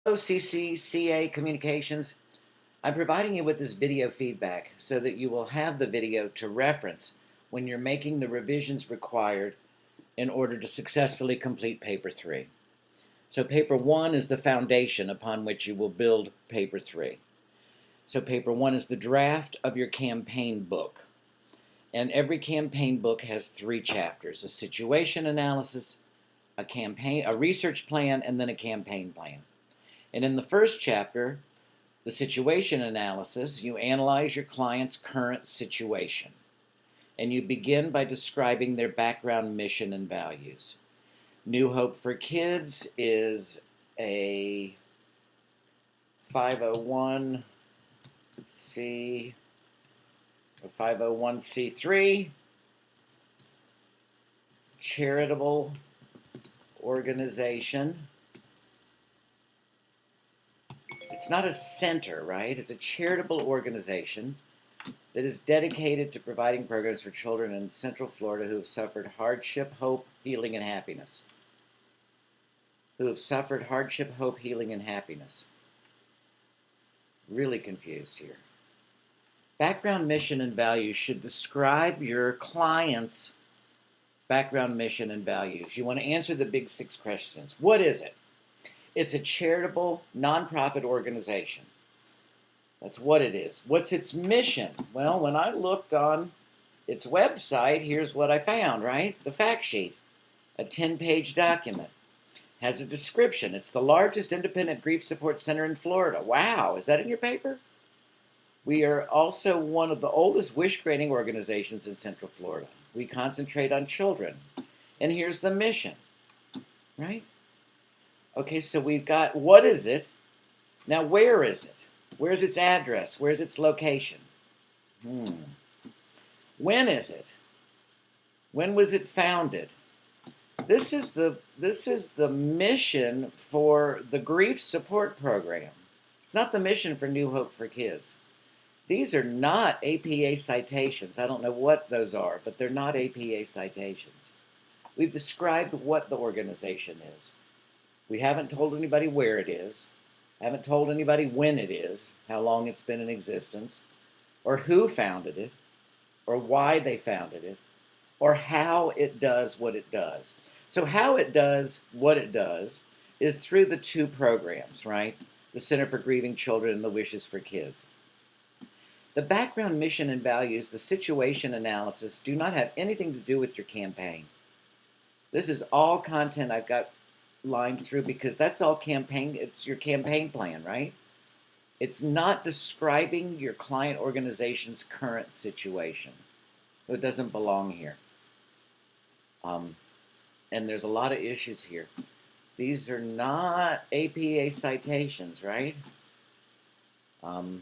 Hello, CCCA Communications. I'm providing you with this video feedback so that you will have the video to reference when you're making the revisions required in order to successfully complete Paper 3. So Paper 1 is the foundation upon which you will build Paper 3. So Paper 1 is the draft of your campaign book. And every campaign book has 3 chapters: a situation analysis, a research plan, and then a campaign plan. And in the first chapter, the situation analysis, you analyze your client's current situation. And you begin by describing their background, mission, and values. New Hope for Kids is a 501c3 charitable organization. It's not a center, right? It's a charitable organization that is dedicated to providing programs for children in Central Florida who have suffered hardship, hope, healing, and happiness. Really confused here. Background, mission, and values should describe your client's background, mission, and values. You want to answer the big 6 questions. What is it? It's a charitable, nonprofit organization. That's what it is. What's its mission? Well, when I looked on its website, here's what I found, right? The fact sheet, a 10-page document. Has a description. It's the largest independent grief support center in Florida. Wow, is that in your paper? We are also one of the oldest wish-granting organizations in Central Florida. We concentrate on children. And here's the mission, right? Okay, so we've got, what is it? Now, where is it? Where's its address? Where's its location? When is it? When was it founded? This is the mission for the grief support program. It's not the mission for New Hope for Kids. These are not APA citations. I don't know what those are, but they're not APA citations. We've described what the organization is. We haven't told anybody where it is, haven't told anybody when it is, how long it's been in existence, or who founded it, or why they founded it, or how it does what it does. So how it does what it does is through the 2 programs, right? The Center for Grieving Children and the Wishes for Kids. The background, mission, and values, the situation analysis, do not have anything to do with your campaign. This is all content I've got lined through because that's all campaign, it's your campaign plan, right? It's not describing your client organization's current situation. It doesn't belong here. And there's a lot of issues here. These are not APA citations, right? And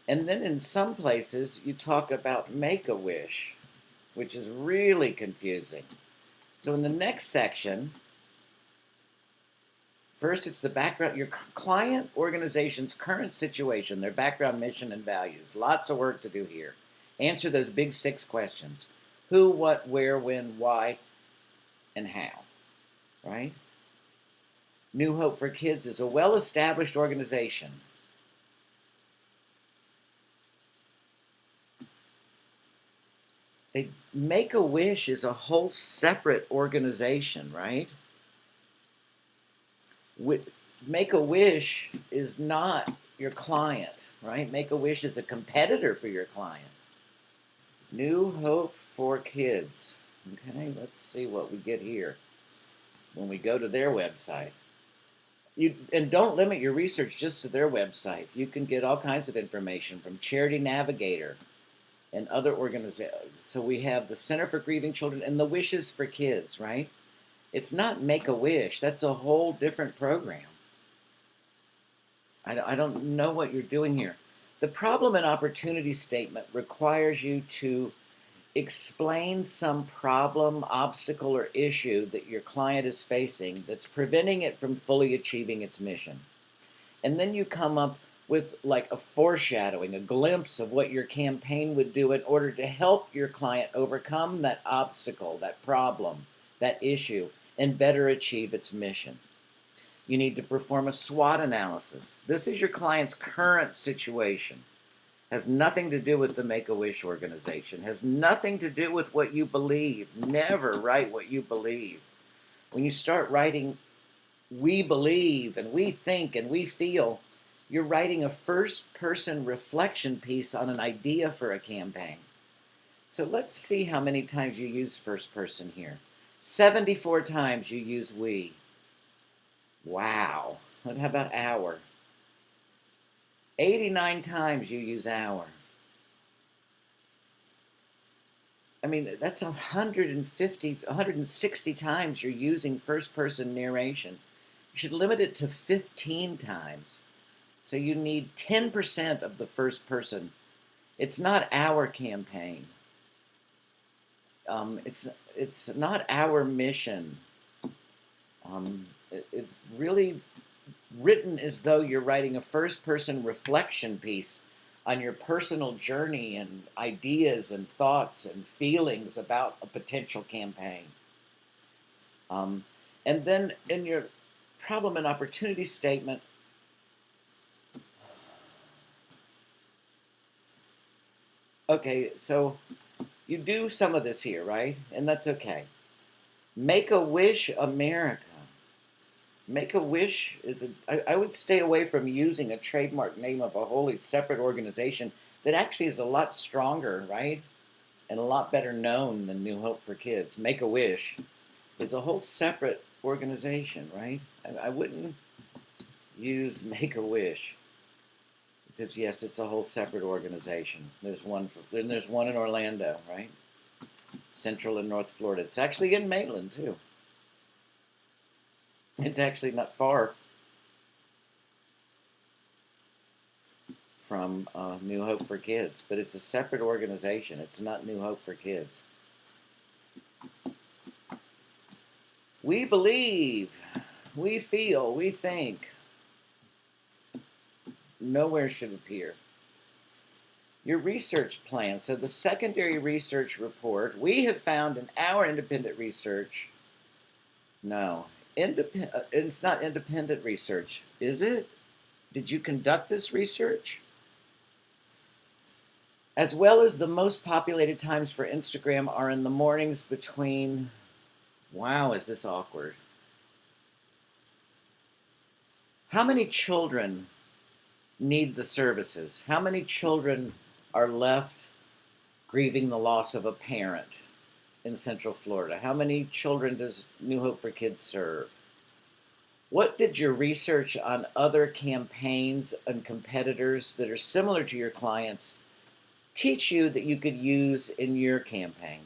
then in some places you talk about Make-A-Wish, which is really confusing. So in the next section, first, it's the background, your client organization's current situation, their background, mission, and values. Lots of work to do here. Answer those big 6 questions. Who, what, where, when, why, and how, right? New Hope for Kids is a well-established organization. Make-A-Wish is a whole separate organization, right? Make-A-Wish is not your client, right? Make-A-Wish is a competitor for your client. New Hope for Kids. Okay, let's see what we get here when we go to their website. And don't limit your research just to their website. You can get all kinds of information from Charity Navigator and other organizations. So we have the Center for Grieving Children and the Wishes for Kids, right? It's not Make-A-Wish. That's a whole different program. I don't know what you're doing here. The problem and opportunity statement requires you to explain some problem, obstacle, or issue that your client is facing that's preventing it from fully achieving its mission. And then you come up with like a foreshadowing, a glimpse of what your campaign would do in order to help your client overcome that obstacle, that problem, that issue, and better achieve its mission. You need to perform a SWOT analysis. This is your client's current situation. Has nothing to do with the Make-A-Wish organization. Has nothing to do with what you believe. Never write what you believe. When you start writing, we believe and we think and we feel, you're writing a first-person reflection piece on an idea for a campaign. So let's see how many times you use first person here. 74 times you use we. Wow. How about our? 89 times you use our. I mean, that's 160 times you're using first-person narration. You should limit it to 15 times. So you need 10% of the first person. It's not our campaign. It's not our mission. It's really written as though you're writing a first-person reflection piece on your personal journey and ideas and thoughts and feelings about a potential campaign. And then in your problem and opportunity statement, okay, so you do some of this here, right? And that's okay. Make-A-Wish America. Make-A-Wish is I would stay away from using a trademark name of a wholly separate organization that actually is a lot stronger, right? And a lot better known than New Hope for Kids. Make-A-Wish is a whole separate organization, right? I wouldn't use Make-A-Wish because yes, it's a whole separate organization. There's one in Orlando, right? Central and North Florida. It's actually in Maitland too. It's actually not far from New Hope for Kids, but it's a separate organization. It's not New Hope for Kids. We believe, we feel, we think. Nowhere should appear. Your research plan. So the secondary research report, we have found in our independent research, no. It's not independent research, is it? Did you conduct this research? As well as the most populated times for Instagram are in the mornings between, wow, is this awkward? How many children need the services? How many children are left grieving the loss of a parent in Central Florida? How many children does New Hope for Kids serve? What did your research on other campaigns and competitors that are similar to your clients teach you that you could use in your campaign?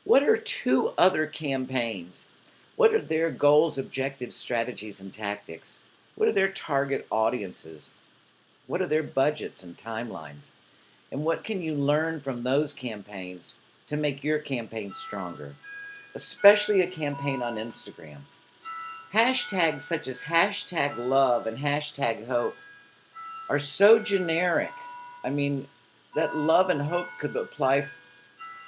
What are 2 other campaigns? What are their goals, objectives, strategies, and tactics? What are their target audiences? What are their budgets and timelines? And what can you learn from those campaigns to make your campaign stronger? Especially a campaign on Instagram. Hashtags such as #love and #hope are so generic. I mean, that love and hope could apply.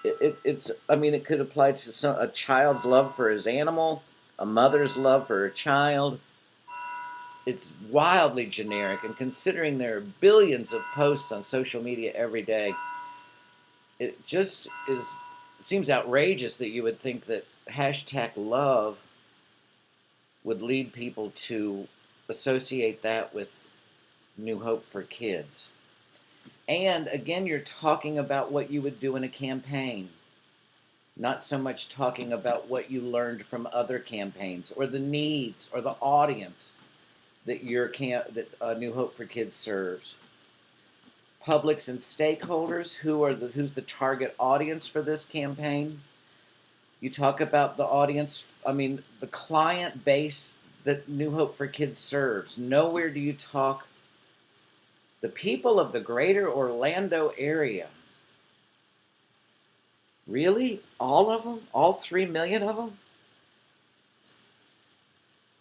It could apply to a child's love for his animal, a mother's love for her child. It's wildly generic, and considering there are billions of posts on social media every day, it just seems outrageous that you would think that #love would lead people to associate that with New Hope for Kids. And again, you're talking about what you would do in a campaign, not so much talking about what you learned from other campaigns or the needs or the audience that New Hope for Kids serves. Publics and stakeholders, who's the target audience for this campaign? You talk about the audience, the client base that New Hope for Kids serves. Nowhere do you talk the people of the greater Orlando area. Really? All of them? All 3 million of them?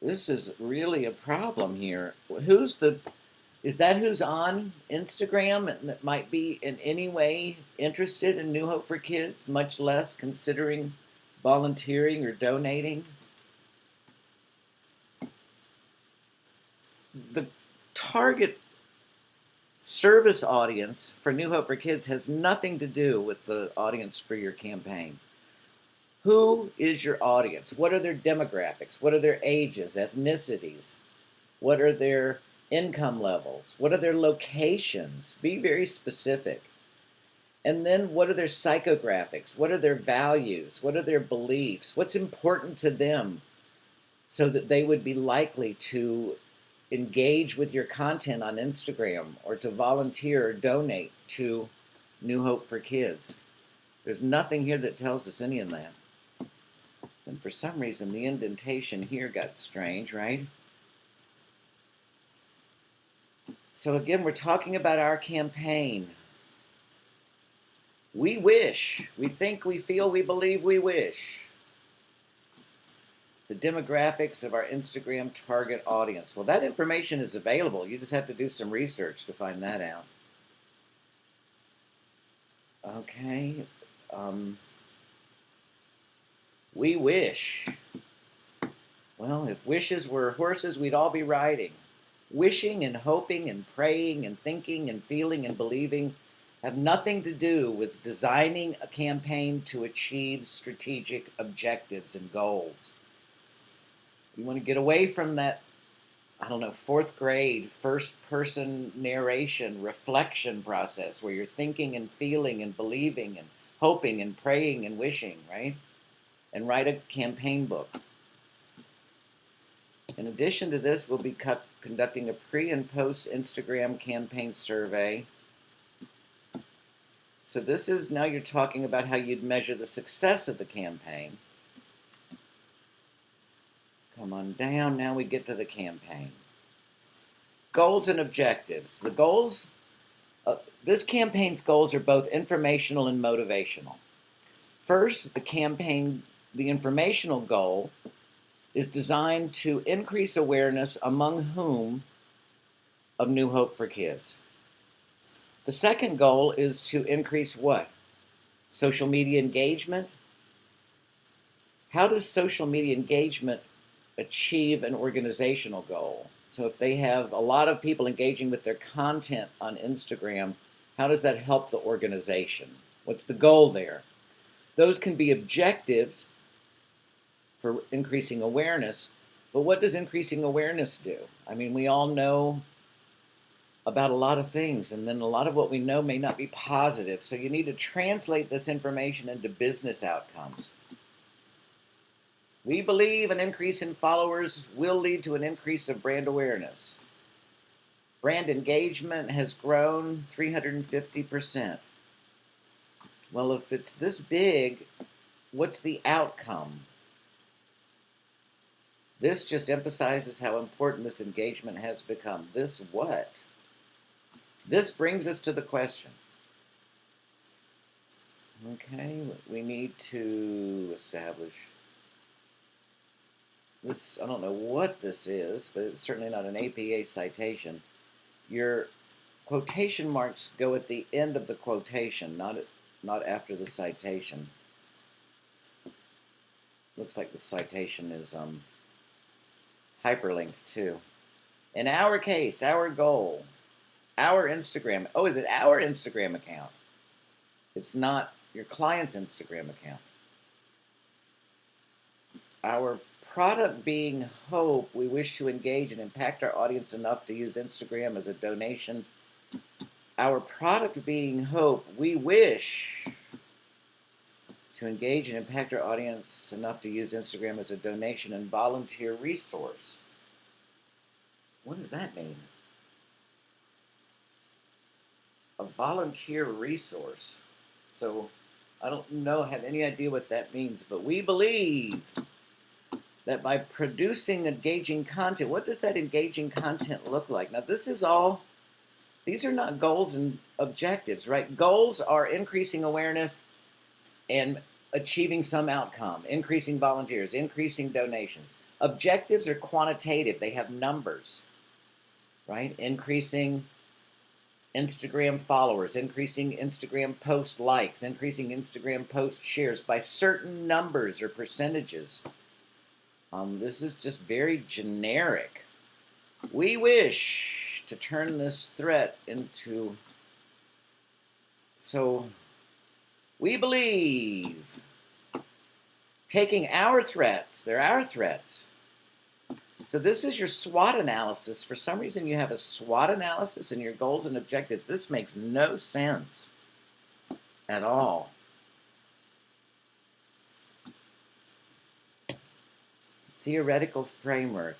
This is really a problem here. Is that who's on Instagram and that might be in any way interested in New Hope for Kids, much less considering volunteering or donating? the target service audience for New Hope for Kids has nothing to do with the audience for your campaign. Who is your audience? What are their demographics? What are their ages, ethnicities? What are their income levels? What are their locations? Be very specific. And then what are their psychographics? What are their values? What are their beliefs? What's important to them so that they would be likely to engage with your content on Instagram or to volunteer or donate to New Hope for Kids? There's nothing here that tells us any of that. And for some reason, the indentation here got strange, right? So again, we're talking about our campaign. We wish, we think, we feel, we believe, we wish. The demographics of our Instagram target audience. Well, that information is available. You just have to do some research to find that out. Okay. We wish. Well, if wishes were horses, we'd all be riding. Wishing and hoping and praying and thinking and feeling and believing have nothing to do with designing a campaign to achieve strategic objectives and goals. You want to get away from that, I don't know, fourth grade, first-person narration, reflection process where you're thinking and feeling and believing and hoping and praying and wishing, right? And write a campaign book. In addition to this, we'll be conducting a pre- and post-Instagram campaign survey. So this is, now you're talking about how you'd measure the success of the campaign. Come on down, now we get to the campaign. Goals and objectives. The goals, this campaign's goals are both informational and motivational. First, the informational goal is designed to increase awareness among whom of New Hope for Kids. The second goal is to increase what? Social media engagement. How does social media engagement achieve an organizational goal? So if they have a lot of people engaging with their content on Instagram, how does that help the organization? What's the goal there? Those can be objectives for increasing awareness, but what does increasing awareness do? I mean, we all know about a lot of things, and then a lot of what we know may not be positive, so you need to translate this information into business outcomes. We believe an increase in followers will lead to an increase of brand awareness. Brand engagement has grown 350%. Well, if it's this big, what's the outcome? This just emphasizes how important this engagement has become. This what? This brings us to the question. Okay, we need to establish this. I don't know what this is, but it's certainly not an APA citation. Your quotation marks go at the end of the quotation, not after the citation. Looks like the citation is hyperlinked too. In our case, our goal, our Instagram. Oh, is it our Instagram account? It's not your client's Instagram account. Our product being hope, we wish to engage and impact our audience enough to use Instagram as a donation. Our product being hope, we wish to engage and impact our audience enough to use Instagram as a donation and volunteer resource. What does that mean? A volunteer resource. So I don't have any idea what that means, but we believe that by producing engaging content, what does that engaging content look like? Now these are not goals and objectives, right? Goals are increasing awareness and achieving some outcome, increasing volunteers, increasing donations. Objectives are quantitative, they have numbers, right? Increasing Instagram followers, increasing Instagram post likes, increasing Instagram post shares by certain numbers or percentages. This is just very generic. We wish to turn this threat into, so we believe, taking our threats, they're our threats. So this is your SWOT analysis. For some reason you have a SWOT analysis in your goals and objectives. This makes no sense at all. Theoretical framework,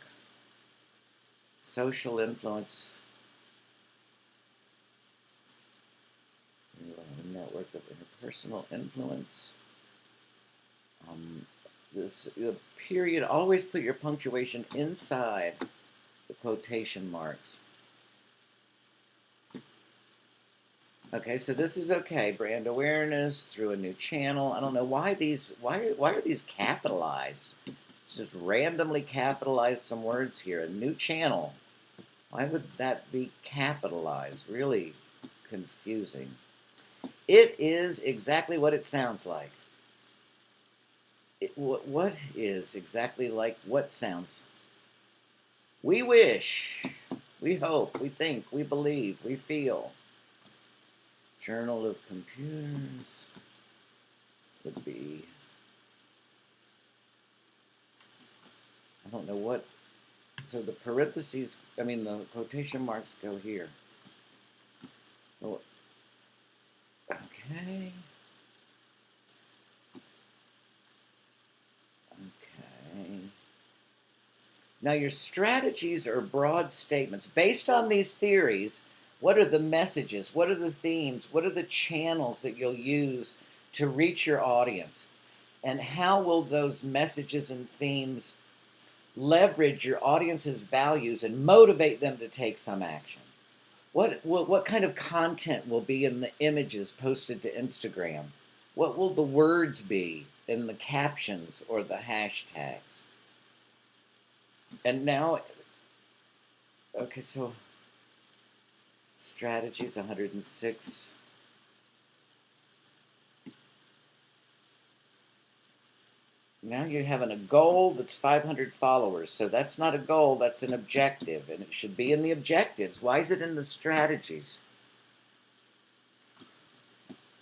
social influence, network of interpersonal influence. This period, always put your punctuation inside the quotation marks. Okay, so this is okay. Brand awareness through a new channel. I don't know why are these capitalized? Let's just randomly capitalize some words here. A new channel. Why would that be capitalized? Really confusing. It is exactly what it sounds like. What is exactly like what sounds? We wish, we hope, we think, we believe, we feel. Journal of Computers would be, I don't know what, so the parentheses, I mean the quotation marks go here. Oh, okay. Now your strategies are broad statements. Based on these theories, what are the messages? What are the themes? What are the channels that you'll use to reach your audience? And how will those messages and themes leverage your audience's values and motivate them to take some action? What kind of content will be in the images posted to Instagram? What will the words be in the captions or the hashtags? And now, okay, so strategies 106. Now you're having a goal that's 500 followers. So that's not a goal, that's an objective. And it should be in the objectives. Why is it in the strategies?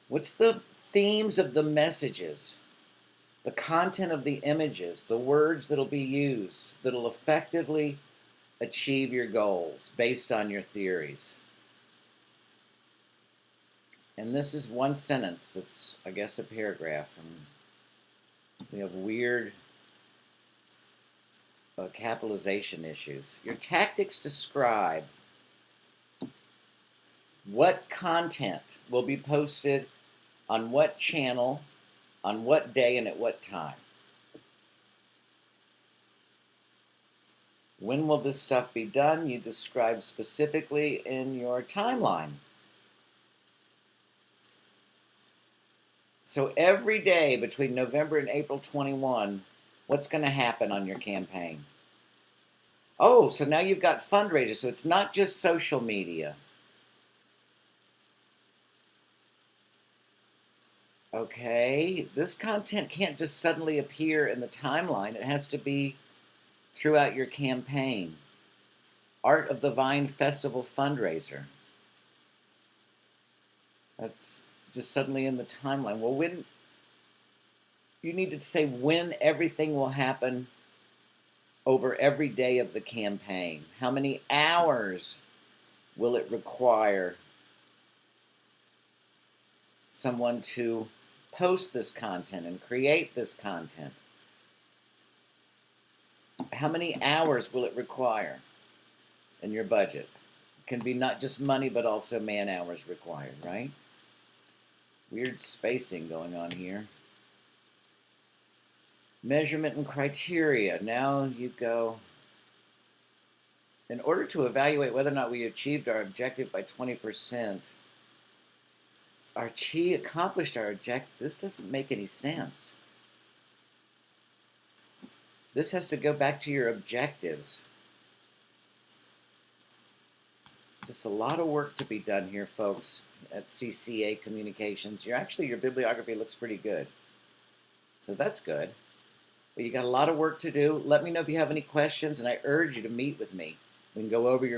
What's the themes of the messages? The content of the images, the words that'll be used, that'll effectively achieve your goals based on your theories. And this is one sentence that's, I guess, a paragraph. And we have weird capitalization issues. Your tactics describe what content will be posted on what channel, on what day, and at what time. When will this stuff be done? You describe specifically in your timeline. So every day between November and April 21, what's going to happen on your campaign? Oh, so now you've got fundraisers. So it's not just social media. Okay, this content can't just suddenly appear in the timeline. It has to be throughout your campaign. Art of the Vine Festival fundraiser. That's just suddenly in the timeline. Well, when you need to say when everything will happen over every day of the campaign. How many hours will it require someone to post this content and create this content? How many hours will it require in your budget? It can be not just money, but also man hours required, right? Weird spacing going on here. Measurement and criteria. Now you go, in order to evaluate whether or not we achieved our objective by 20%, accomplished our objective, this doesn't make any sense. This has to go back to your objectives. Just a lot of work to be done here, folks, at CCCA Communications. Your bibliography looks pretty good. So that's good. But you got a lot of work to do. Let me know if you have any questions, and I urge you to meet with me. We can go over your